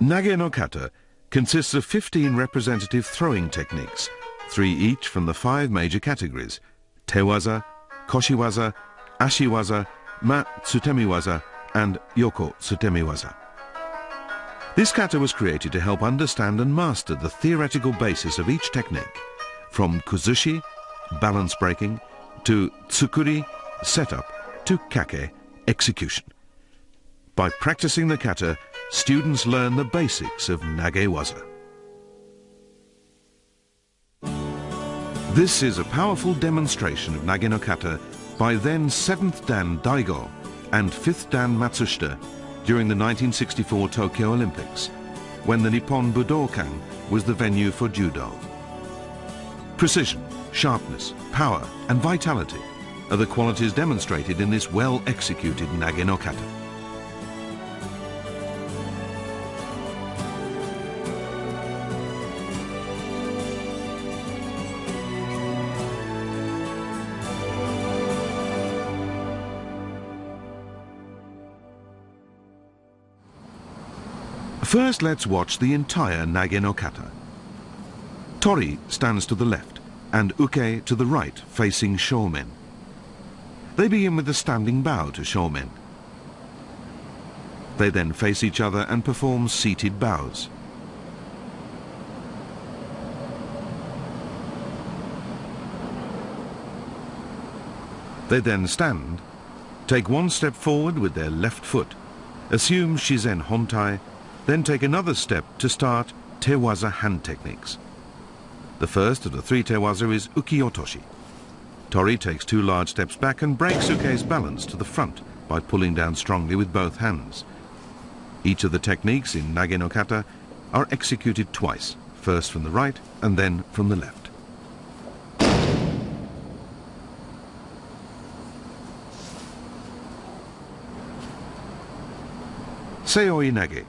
Nage no kata consists of 15 representative throwing techniques, 3 each from the 5 major categories: tewaza, koshiwaza, ashiwaza, tsutemiwaza, and yoko tsutemiwaza. This kata was created to help understand and master the theoretical basis of each technique, from kuzushi, balance breaking, to tsukuri, setup, to kake, execution. By practicing the kata, students learn the basics of nage waza. This is a powerful demonstration of nage no kata by then 7th Dan Daigo and 5th Dan Matsushita during the 1964 Tokyo Olympics, when the Nippon Budokan was the venue for judo. Precision, sharpness, power and vitality are the qualities demonstrated in this well-executed nage no kata. First, let's watch the entire nage no kata. Tori stands to the left and uke to the right, facing shomen. They begin with a standing bow to shomen. They then face each other and perform seated bows. They then stand, take one step forward with their left foot, assume shizen hontai, then take another step to start tewaza hand techniques. The first of the 3 tewaza is uki-otoshi. Tori takes 2 large steps back and breaks uke's balance to the front by pulling down strongly with both hands. Each of the techniques in nage no kata are executed twice, first from the right and then from the left. Seoi nage.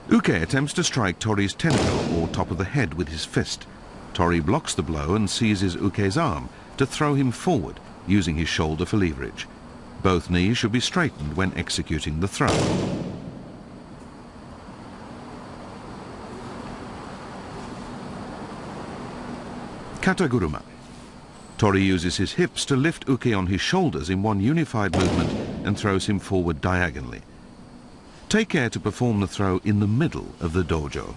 Uke attempts to strike Tori's tento, or top of the head, with his fist. Tori blocks the blow and seizes Uke's arm to throw him forward, using his shoulder for leverage. Both knees should be straightened when executing the throw. Kataguruma. Tori uses his hips to lift Uke on his shoulders in one unified movement and throws him forward diagonally. Take care to perform the throw in the middle of the dojo.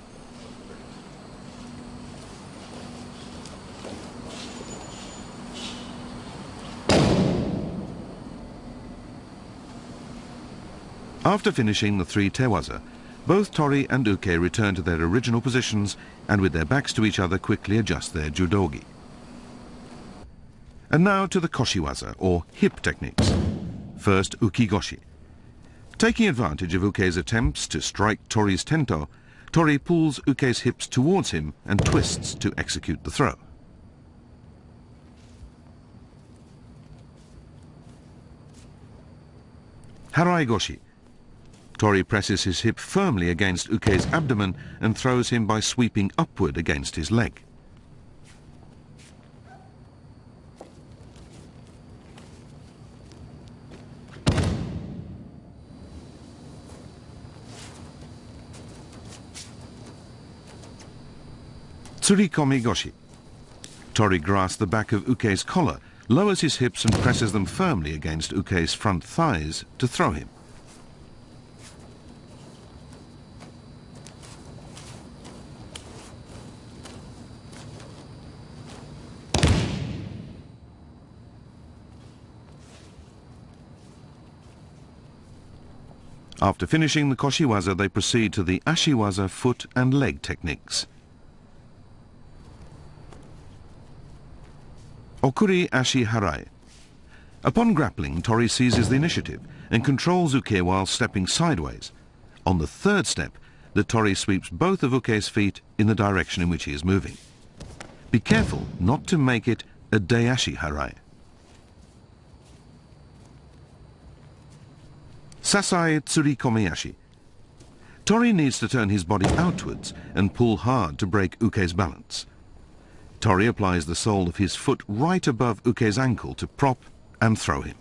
After finishing the 3 tewaza, both Tori and Uke return to their original positions and with their backs to each other quickly adjust their judogi. And now to the koshiwaza, or hip techniques. First, ukigoshi. Taking advantage of Uke's attempts to strike Tori's tento, Tori pulls Uke's hips towards him and twists to execute the throw. Harai-goshi. Tori presses his hip firmly against Uke's abdomen and throws him by sweeping upward against his leg. Tsurikomi-goshi. Tori grasps the back of Uke's collar, lowers his hips and presses them firmly against Uke's front thighs to throw him. After finishing the koshiwaza, they proceed to the ashiwaza foot and leg techniques. Okuri Ashi Harai. Upon grappling, Tori seizes the initiative and controls Uke while stepping sideways. On the 3rd step, the Tori sweeps both of Uke's feet in the direction in which he is moving. Be careful not to make it a Dayashi Harai. Sasai Tsurikomi-ashi. Tori needs to turn his body outwards and pull hard to break Uke's balance. Tori applies the sole of his foot right above Uke's ankle to prop and throw him.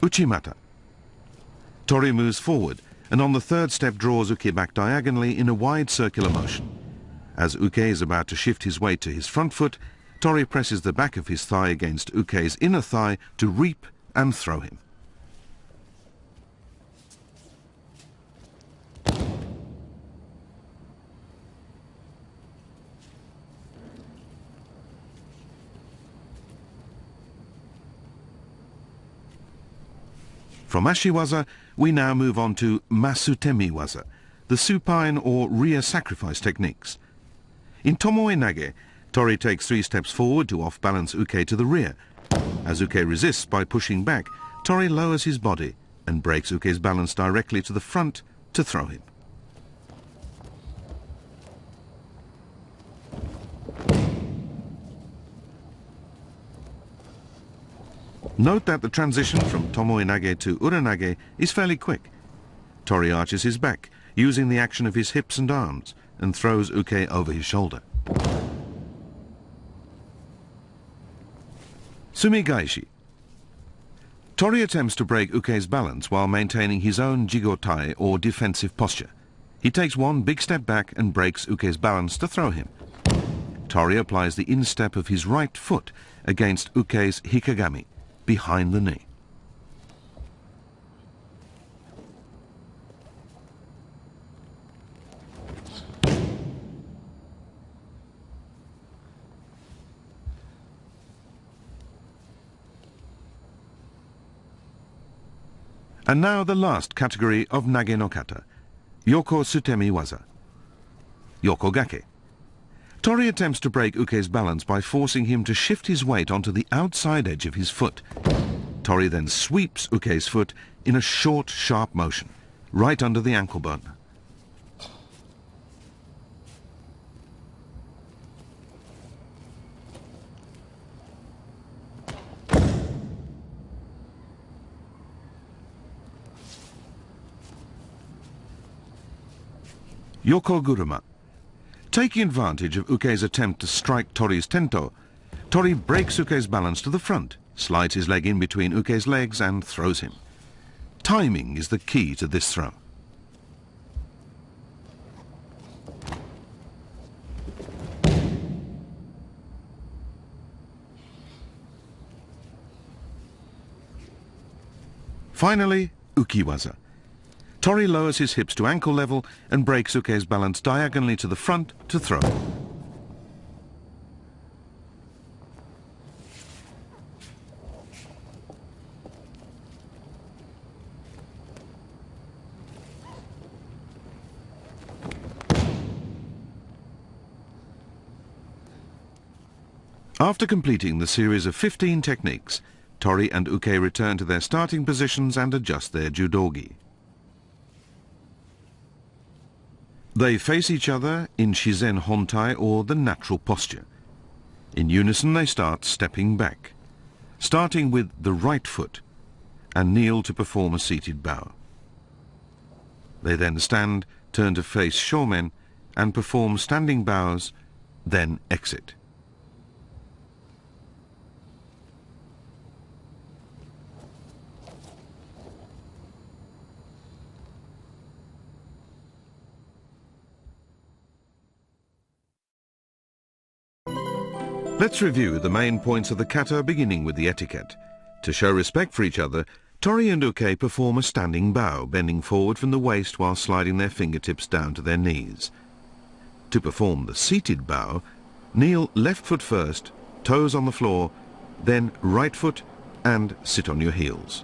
Uchimata. Tori moves forward and on the third step draws Uke back diagonally in a wide circular motion. As Uke is about to shift his weight to his front foot, Tori presses the back of his thigh against Uke's inner thigh to reap and throw him. From Ashiwaza, we now move on to Masutemi waza, the supine or rear sacrifice techniques. In Tomoe Nage, Tori takes 3 steps forward to off-balance Uke to the rear. As Uke resists by pushing back, Tori lowers his body and breaks Uke's balance directly to the front to throw him. Note that the transition from Tomoe Nage to Uranage is fairly quick. Tori arches his back, using the action of his hips and arms, and throws Uke over his shoulder. Sumigaishi. Tori attempts to break Uke's balance while maintaining his own jigotai or defensive posture. He takes 1 big step back and breaks Uke's balance to throw him. Tori applies the instep of his right foot against Uke's hikagami, behind the knee. And now the last category of Nage no Kata, Yoko Sutemi waza, Yoko Gake. Tori attempts to break Uke's balance by forcing him to shift his weight onto the outside edge of his foot. Tori then sweeps Uke's foot in a short, sharp motion, right under the ankle bone. Yoko Guruma. Taking advantage of Uke's attempt to strike Tori's tento, Tori breaks Uke's balance to the front, slides his leg in between Uke's legs and throws him. Timing is the key to this throw. Finally, Ukiwaza. Tori lowers his hips to ankle level and breaks Uke's balance diagonally to the front to throw. After completing the series of 15 techniques, Tori and Uke return to their starting positions and adjust their judogi. They face each other in Shizen Hontai, or the natural posture. In unison they start stepping back, starting with the right foot, and kneel to perform a seated bow. They then stand, turn to face shomen, and perform standing bows, then exit. Let's review the main points of the kata, beginning with the etiquette. To show respect for each other, Tori and Uke perform a standing bow, bending forward from the waist while sliding their fingertips down to their knees. To perform the seated bow, kneel left foot first, toes on the floor, then right foot, and sit on your heels.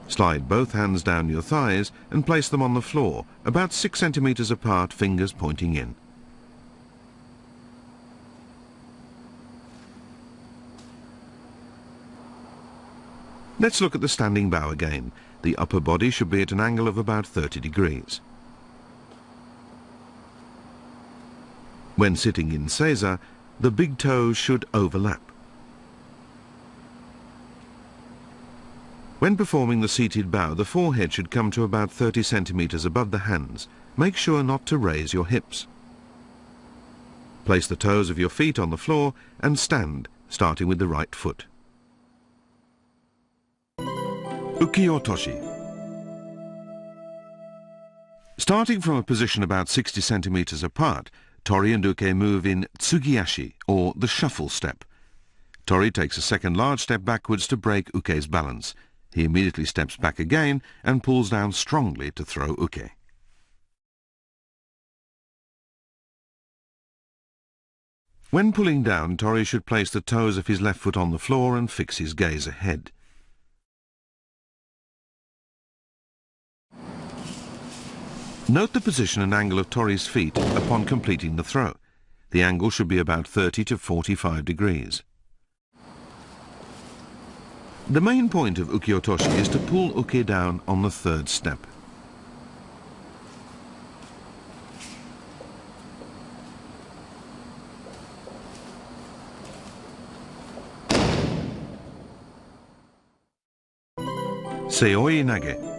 Slide both hands down your thighs and place them on the floor, about 6 centimeters apart, fingers pointing in. Let's look at the standing bow again. The upper body should be at an angle of about 30 degrees. When sitting in seiza, the big toes should overlap. When performing the seated bow, the forehead should come to about 30 centimeters above the hands. Make sure not to raise your hips. Place the toes of your feet on the floor and stand, starting with the right foot. Uki-otoshi. Starting from a position about 60 centimeters apart, Tori and Uke move in tsugi-ashi, or the shuffle step. Tori takes a second large step backwards to break Uke's balance. He immediately steps back again and pulls down strongly to throw Uke. When pulling down, Tori should place the toes of his left foot on the floor and fix his gaze ahead. Note the position and angle of Tori's feet upon completing the throw. The angle should be about 30 to 45 degrees. The main point of uki-otoshi is to pull Uke down on the third step. Seoi Nage.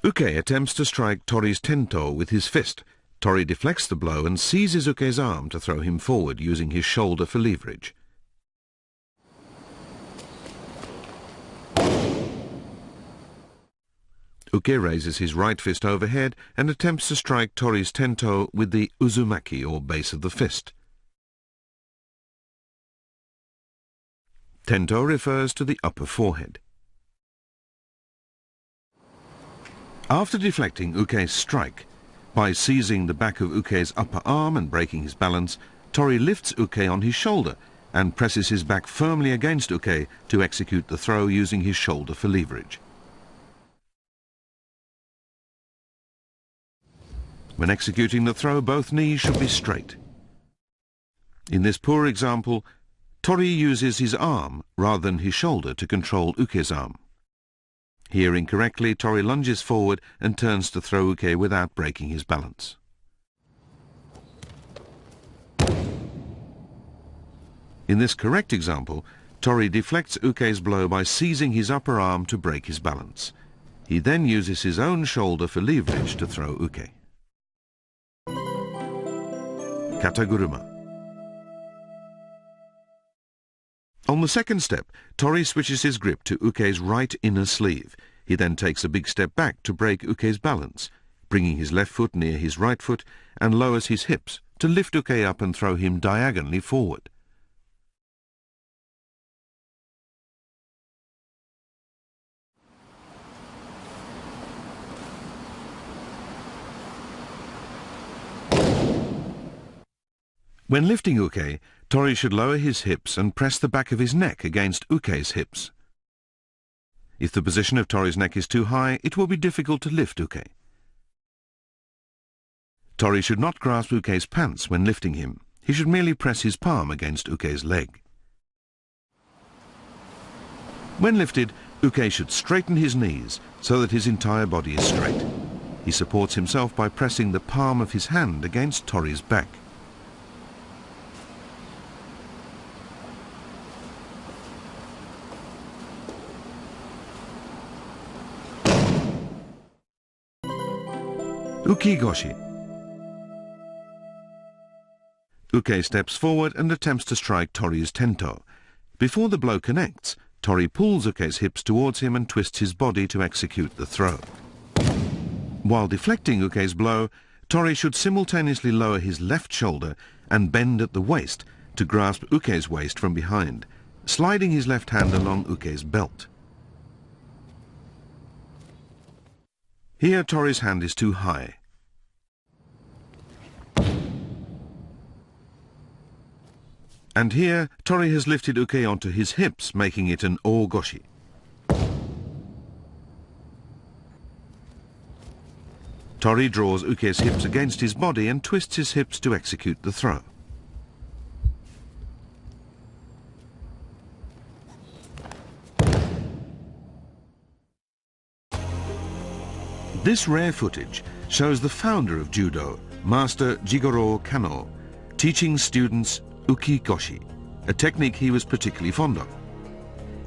Uke attempts to strike Tori's tento with his fist. Tori deflects the blow and seizes Uke's arm to throw him forward, using his shoulder for leverage. Uke raises his right fist overhead and attempts to strike Tori's tento with the uzumaki, or base of the fist. Tento refers to the upper forehead. After deflecting Uke's strike, by seizing the back of Uke's upper arm and breaking his balance, Tori lifts Uke on his shoulder and presses his back firmly against Uke to execute the throw, using his shoulder for leverage. When executing the throw, both knees should be straight. In this poor example, Tori uses his arm rather than his shoulder to control Uke's arm. Here incorrectly, Tori lunges forward and turns to throw Uke without breaking his balance. In this correct example, Tori deflects Uke's blow by seizing his upper arm to break his balance. He then uses his own shoulder for leverage to throw Uke. Kataguruma. On the second step, Tori switches his grip to Uke's right inner sleeve. He then takes a big step back to break Uke's balance, bringing his left foot near his right foot, and lowers his hips to lift Uke up and throw him diagonally forward. When lifting Uke, Tori should lower his hips and press the back of his neck against Uke's hips. If the position of Tori's neck is too high, it will be difficult to lift Uke. Tori should not grasp Uke's pants when lifting him. He should merely press his palm against Uke's leg. When lifted, Uke should straighten his knees so that his entire body is straight. He supports himself by pressing the palm of his hand against Tori's back. Uki-goshi. Uke steps forward and attempts to strike Tori's tento. Before the blow connects, Tori pulls Uke's hips towards him and twists his body to execute the throw. While deflecting Uke's blow, Tori should simultaneously lower his left shoulder and bend at the waist to grasp Uke's waist from behind, sliding his left hand along Uke's belt. Here Tori's hand is too high. And here Tori has lifted Uke onto his hips, making it an o-goshi. Tori draws Uke's hips against his body and twists his hips to execute the throw. This rare footage shows the founder of judo, Master Jigoro Kano, teaching students uki-goshi, a technique he was particularly fond of.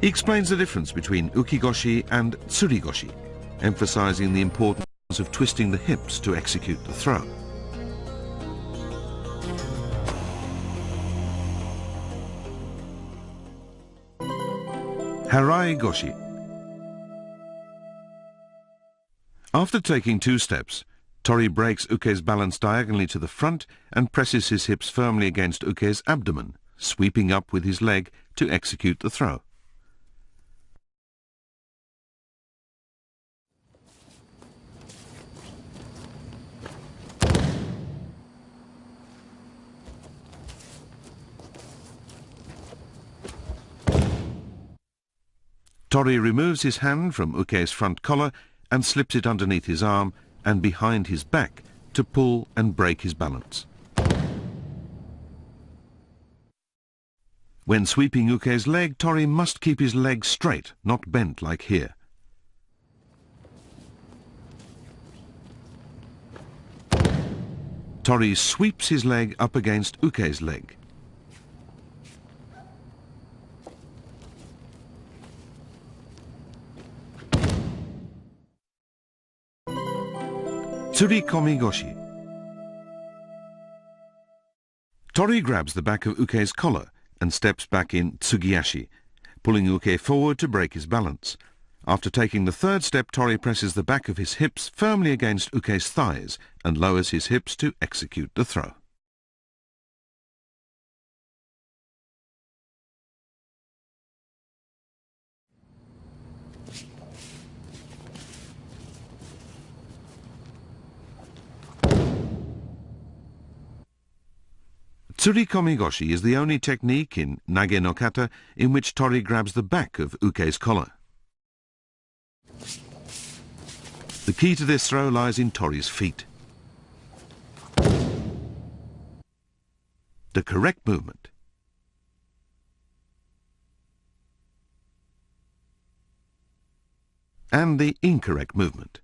He explains the difference between uki-goshi and tsuri-goshi, emphasizing the importance of twisting the hips to execute the throw. Harai Goshi. After taking 2 steps, Tori breaks Uke's balance diagonally to the front and presses his hips firmly against Uke's abdomen, sweeping up with his leg to execute the throw. Tori removes his hand from Uke's front collar and slips it underneath his arm and behind his back to pull and break his balance. When sweeping Uke's leg, Tori must keep his leg straight, not bent like here. Tori sweeps his leg up against Uke's leg. Tsurikomi Goshi. Tori grabs the back of Uke's collar and steps back in Tsugiashi, pulling Uke forward to break his balance. After taking the 3rd step, Tori presses the back of his hips firmly against Uke's thighs and lowers his hips to execute the throw. Tsurikomi Goshi is the only technique in Nage no Kata in which Tori grabs the back of Uke's collar. The key to this throw lies in Tori's feet. The correct movement and the incorrect movement.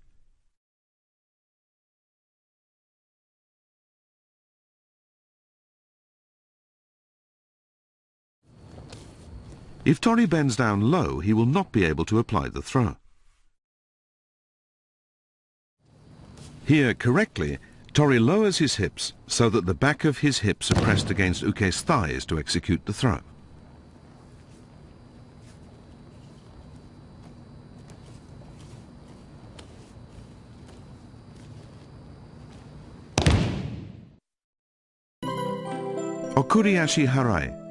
If Tori bends down low, he will not be able to apply the throw. Here, correctly, Tori lowers his hips so that the back of his hips are pressed against Uke's thighs to execute the throw. Okuriashi Harai.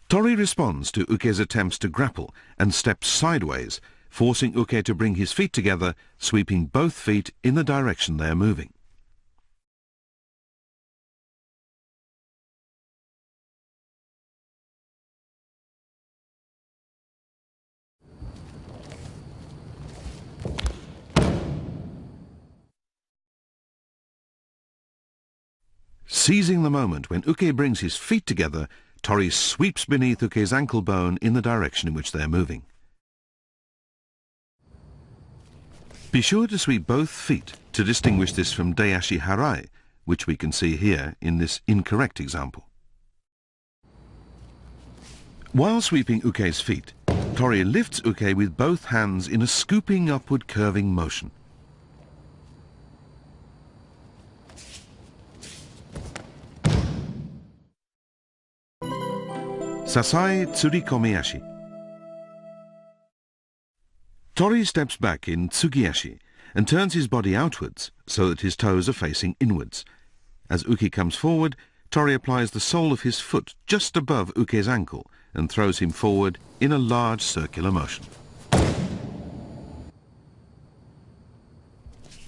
Tori responds to Uke's attempts to grapple and steps sideways, forcing Uke to bring his feet together, sweeping both feet in the direction they are moving. Seizing the moment when Uke brings his feet together, Tori sweeps beneath Uke's ankle bone in the direction in which they are moving. Be sure to sweep both feet to distinguish this from Dayashi Harai, which we can see here in this incorrect example. While sweeping Uke's feet, Tori lifts Uke with both hands in a scooping upward curving motion. Sasai Tsurikomi Ashi. Tori steps back in Tsugiashi and turns his body outwards so that his toes are facing inwards. As Uke comes forward, Tori applies the sole of his foot just above Uke's ankle and throws him forward in a large circular motion.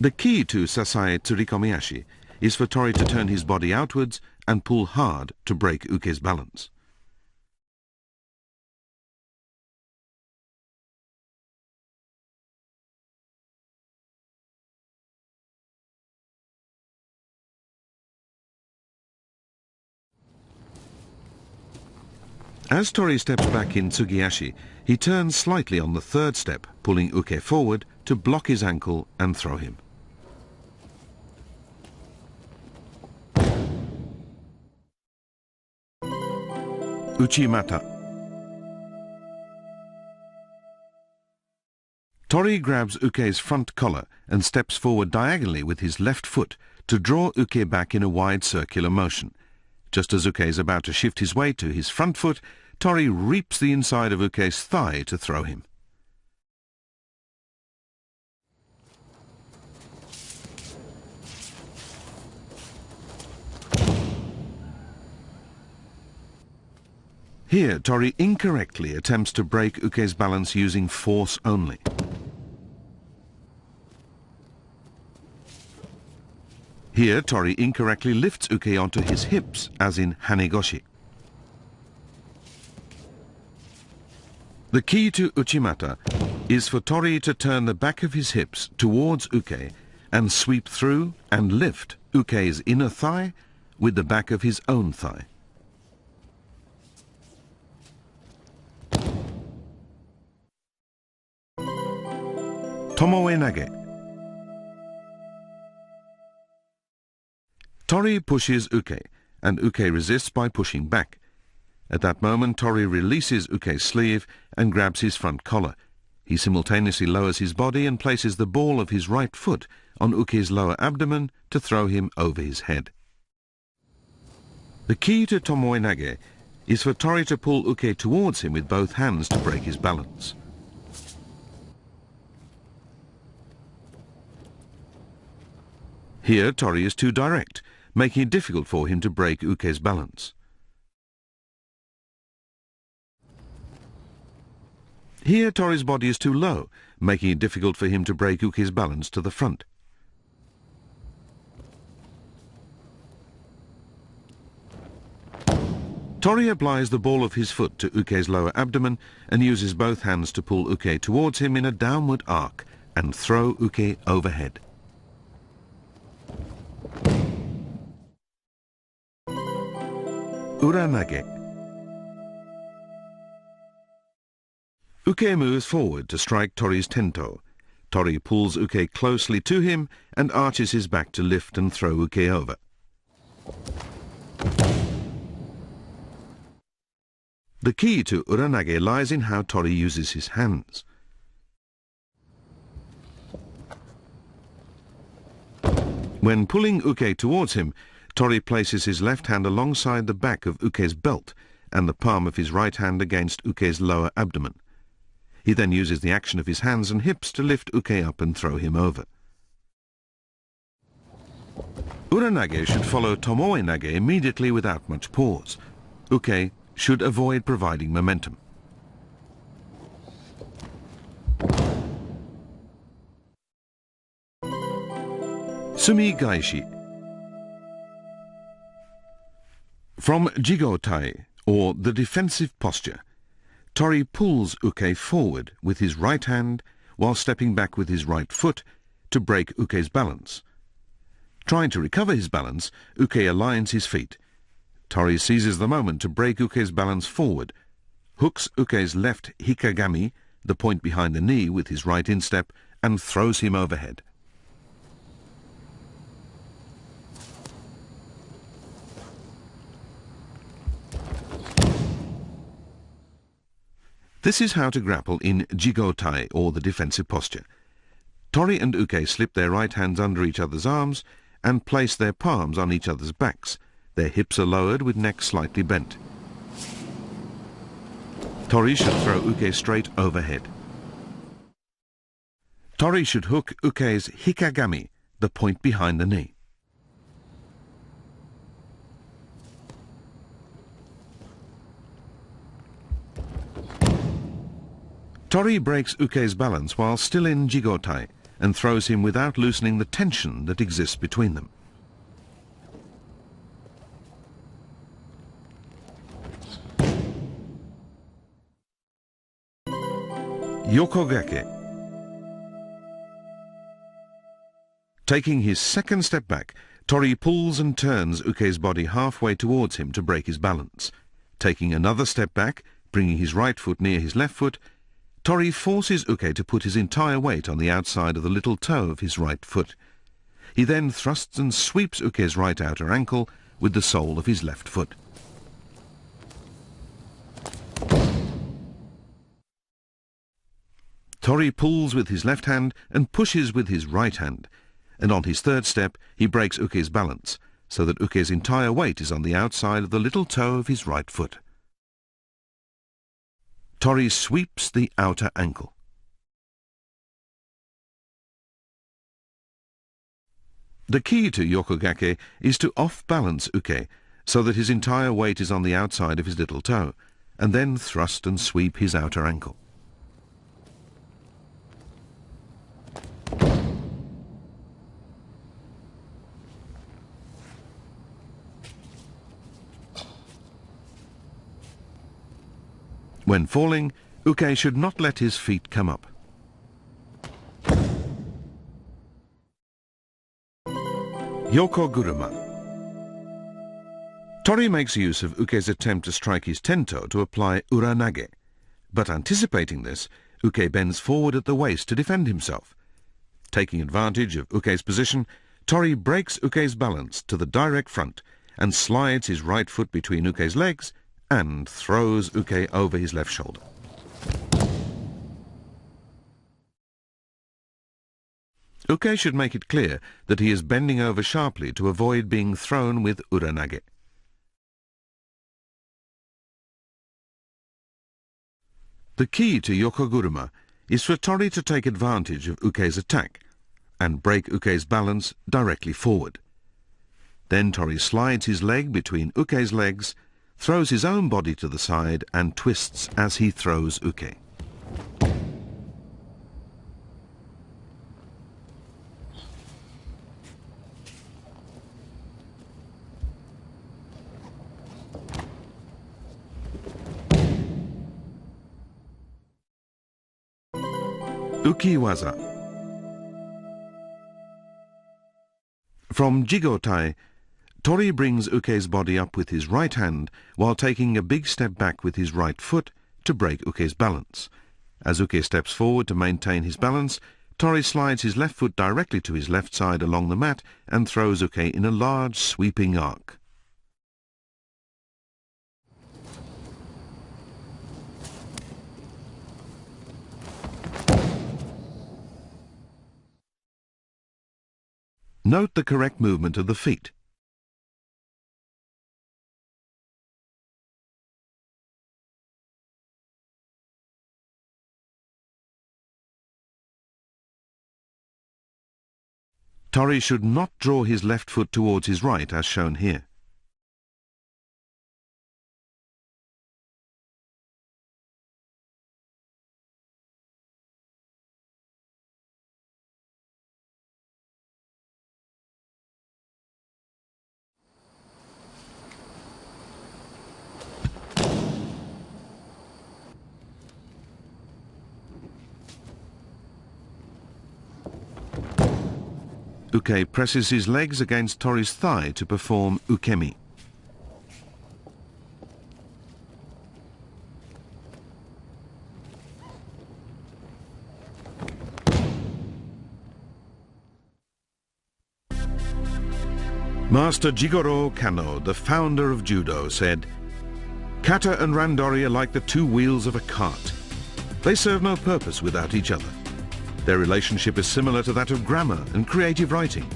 The key to Sasai Tsurikomi Ashi is for Tori to turn his body outwards and pull hard to break Uke's balance. As Tori steps back in Tsugiashi, he turns slightly on the 3rd step, pulling Uke forward to block his ankle and throw him. Uchimata. Tori grabs Uke's front collar and steps forward diagonally with his left foot to draw Uke back in a wide circular motion. Just as Uke is about to shift his weight to his front foot, Tori reaps the inside of Uke's thigh to throw him. Here, Tori incorrectly attempts to break Uke's balance using force only. Here, Tori incorrectly lifts Uke onto his hips, as in Hanegoshi. The key to Uchimata is for Tori to turn the back of his hips towards Uke and sweep through and lift Uke's inner thigh with the back of his own thigh. Tomoe Nage. Tori pushes Uke, and Uke resists by pushing back. At that moment, Tori releases Uke's sleeve and grabs his front collar. He simultaneously lowers his body and places the ball of his right foot on Uke's lower abdomen to throw him over his head. The key to Tomoe Nage is for Tori to pull Uke towards him with both hands to break his balance. Here, Tori is too direct, making it difficult for him to break Uke's balance. Here, Tori's body is too low, making it difficult for him to break Uke's balance to the front. Tori applies the ball of his foot to Uke's lower abdomen and uses both hands to pull Uke towards him in a downward arc and throw Uke overhead. Uranage. Uke moves forward to strike Tori's tento. Tori pulls Uke closely to him and arches his back to lift and throw Uke over. The key to Uranage lies in how Tori uses his hands. When pulling Uke towards him, Tori places his left hand alongside the back of Uke's belt and the palm of his right hand against Uke's lower abdomen. He then uses the action of his hands and hips to lift Uke up and throw him over. Uranage should follow Tomoe Nage immediately without much pause. Uke should avoid providing momentum. Sumi Gaishi. From Jigotai, or the defensive posture, Tori pulls Uke forward with his right hand while stepping back with his right foot to break Uke's balance. Trying to recover his balance, Uke aligns his feet. Tori seizes the moment to break Uke's balance forward, hooks Uke's left hikagami, the point behind the knee, with his right instep, and throws him overhead. This is how to grapple in Jigotai, or the defensive posture. Tori and Uke slip their right hands under each other's arms and place their palms on each other's backs. Their hips are lowered with necks slightly bent. Tori should throw Uke straight overhead. Tori should hook Uke's hikagami, the point behind the knee. Tori breaks Uke's balance while still in Jigotai and throws him without loosening the tension that exists between them. Yokogake. Taking his second step back, Tori pulls and turns Uke's body halfway towards him to break his balance. Taking another step back, bringing his right foot near his left foot, Tori forces Uke to put his entire weight on the outside of the little toe of his right foot. He then thrusts and sweeps Uke's right outer ankle with the sole of his left foot. Tori pulls with his left hand and pushes with his right hand, and on his third step he breaks Uke's balance, so that Uke's entire weight is on the outside of the little toe of his right foot. Tori sweeps the outer ankle. The key to yokogake is to off-balance uke so that his entire weight is on the outside of his little toe, and then thrust and sweep his outer ankle. When falling, uke should not let his feet come up. Yokoguruma. Tori makes use of uke's attempt to strike his tento to apply uranage, but anticipating this, uke bends forward at the waist to defend himself. Taking advantage of uke's position, Tori breaks uke's balance to the direct front and slides his right foot between uke's legs and throws uke over his left shoulder. Uke should make it clear that he is bending over sharply to avoid being thrown with uranage. The key to yokoguruma is for Tori to take advantage of uke's attack and break uke's balance directly forward. Then Tori slides his leg between uke's legs, throws his own body to the side and twists as he throws uke. Ukiwaza. From jigotai, Tori brings uke's body up with his right hand while taking a big step back with his right foot to break uke's balance. As uke steps forward to maintain his balance, Tori slides his left foot directly to his left side along the mat and throws uke in a large sweeping arc. Note the correct movement of the feet. Tori should not draw his left foot towards his right as shown here. Uke presses his legs against Tori's thigh to perform ukemi. Master Jigoro Kano, the founder of judo, said, "Kata and randori are like the two wheels of a cart. They serve no purpose without each other. Their relationship is similar to that of grammar and creative writing,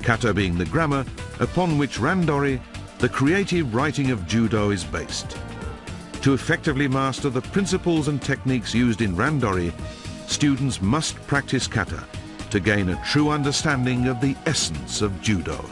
kata being the grammar upon which randori, the creative writing of judo, is based. To effectively master the principles and techniques used in randori, students must practice kata to gain a true understanding of the essence of judo."